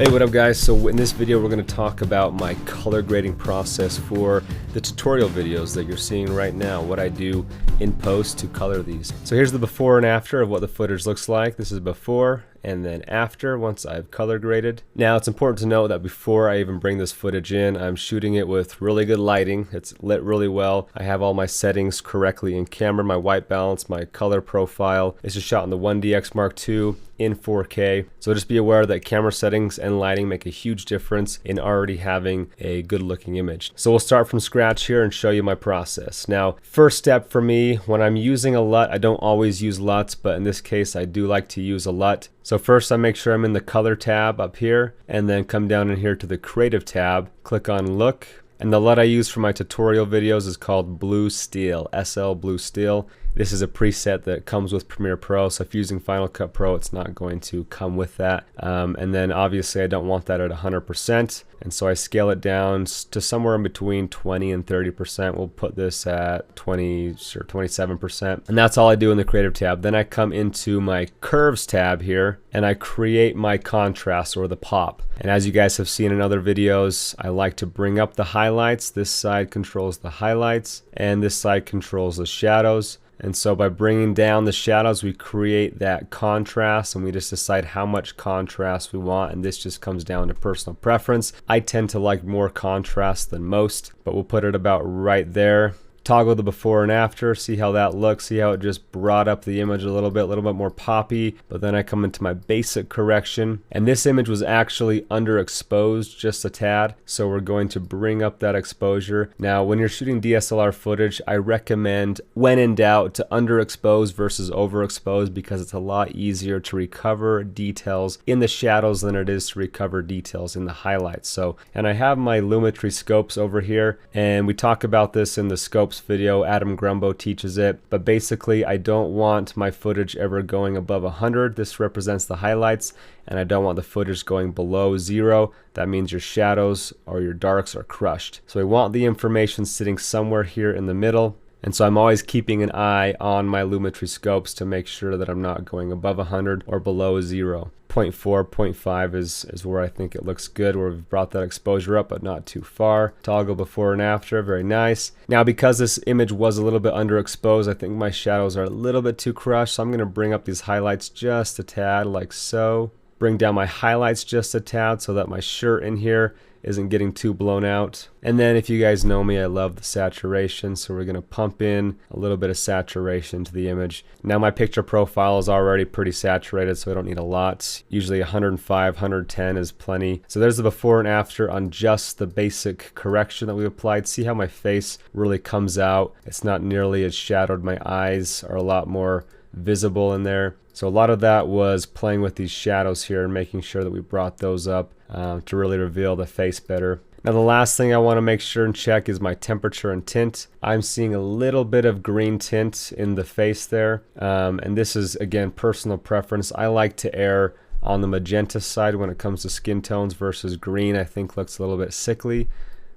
Hey, what up guys? So in this video we're going to talk about my color grading process for the tutorial videos that you're seeing right now, what I do in post to color these. So here's the before and after of what the footage looks like. This is before and then after once I've color graded. Now it's important to note that before I even bring this footage in, I'm shooting it with really good lighting. It's lit really well. I have all my settings correctly in camera, my white balance, my color profile. This is shot in the 1DX Mark II in 4K. So just be aware that camera settings and lighting make a huge difference in already having a good looking image. So we'll start from scratch here and show you my process. Now, first step for me, when I'm using a LUT, I don't always use LUTs, but in this case I do like to use a LUT. So first I make sure I'm in the color tab up here and then come down in here to the creative tab, click on look. And the LUT I use for my tutorial videos is called Blue Steel, SL Blue Steel. This is a preset that comes with Premiere Pro, so if you're using Final Cut Pro, it's not going to come with that. And then obviously I don't want that at 100%, and so I scale it down to somewhere in between 20 and 30%. We'll put this at 20 or 27%. And that's all I do in the Creative tab. Then I come into my Curves tab here, and I create my contrast or the pop. And as you guys have seen in other videos, I like to bring up the highlights. This side controls the highlights, and this side controls the shadows. And so by bringing down the shadows, we create that contrast, and we just decide how much contrast we want, and this just comes down to personal preference. I tend to like more contrast than most, but we'll put it about right there. Toggle the before and after, see how that looks, see how it just brought up the image a little bit more poppy. But then I come into my basic correction, and this image was actually underexposed just a tad, so we're going to bring up that exposure. Now when you're shooting DSLR footage, I recommend, when in doubt, to underexpose versus overexpose, because it's a lot easier to recover details in the shadows than it is to recover details in the highlights. So, and I have my Lumetri scopes over here, and we talk about this in the scopes video. Adam Grumbo teaches it, but basically I don't want my footage ever going above 100. This represents the highlights, and I don't want the footage going below 0. That means your shadows or your darks are crushed. So we want the information sitting somewhere here in the middle. And so I'm always keeping an eye on my Lumetri scopes to make sure that I'm not going above 100 or below 0. 0.4, 0.5 is where I think it looks good, where we've brought that exposure up but not too far. Toggle before and after, very nice. Now because this image was a little bit underexposed, I think my shadows are a little bit too crushed, so I'm going to bring up these highlights just a tad, like so. Bring down my highlights just a tad so that my shirt in here isn't getting too blown out. And then if you guys know me, I love the saturation, so we're gonna pump in a little bit of saturation to the image. Now my picture profile is already pretty saturated, so I don't need a lot. Usually 105, 110 is plenty. So there's the before and after on just the basic correction that we applied. See how my face really comes out. It's not nearly as shadowed. My eyes are a lot more visible in there. So a lot of that was playing with these shadows here and making sure that we brought those up to really reveal the face better. Now the last thing I want to make sure and check is my temperature and tint. I'm seeing a little bit of green tint in the face there, and this is again personal preference. I like to err on the magenta side when it comes to skin tones versus green. I think looks a little bit sickly.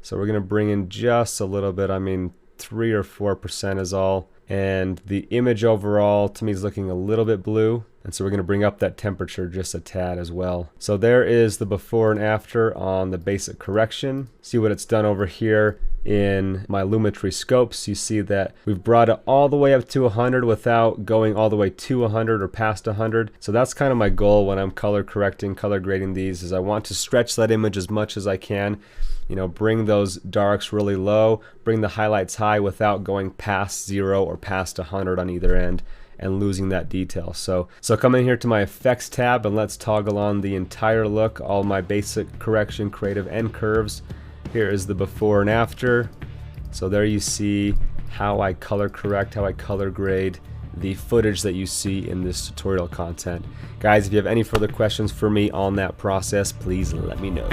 So we're going to bring in just a little bit, I mean 3 or 4% is all. And the image overall to me is looking a little bit blue, and so we're going to bring up that temperature just a tad as well. So there is the before and after on the basic correction. See what it's done over here in my Lumetri scopes. You see that we've brought it all the way up to 100 without going all the way to 100 or past 100. So that's kind of my goal when I'm color correcting, color grading these, is I want to stretch that image as much as I can. You know, bring those darks really low, bring the highlights high without going past 0 or past 100 on either end and losing that detail. So come in here to my effects tab and let's toggle on the entire look, all my basic correction, creative, and curves. Here is the before and after. So there you see how I color correct, how I color grade the footage that you see in this tutorial content. Guys, if you have any further questions for me on that process, please let me know.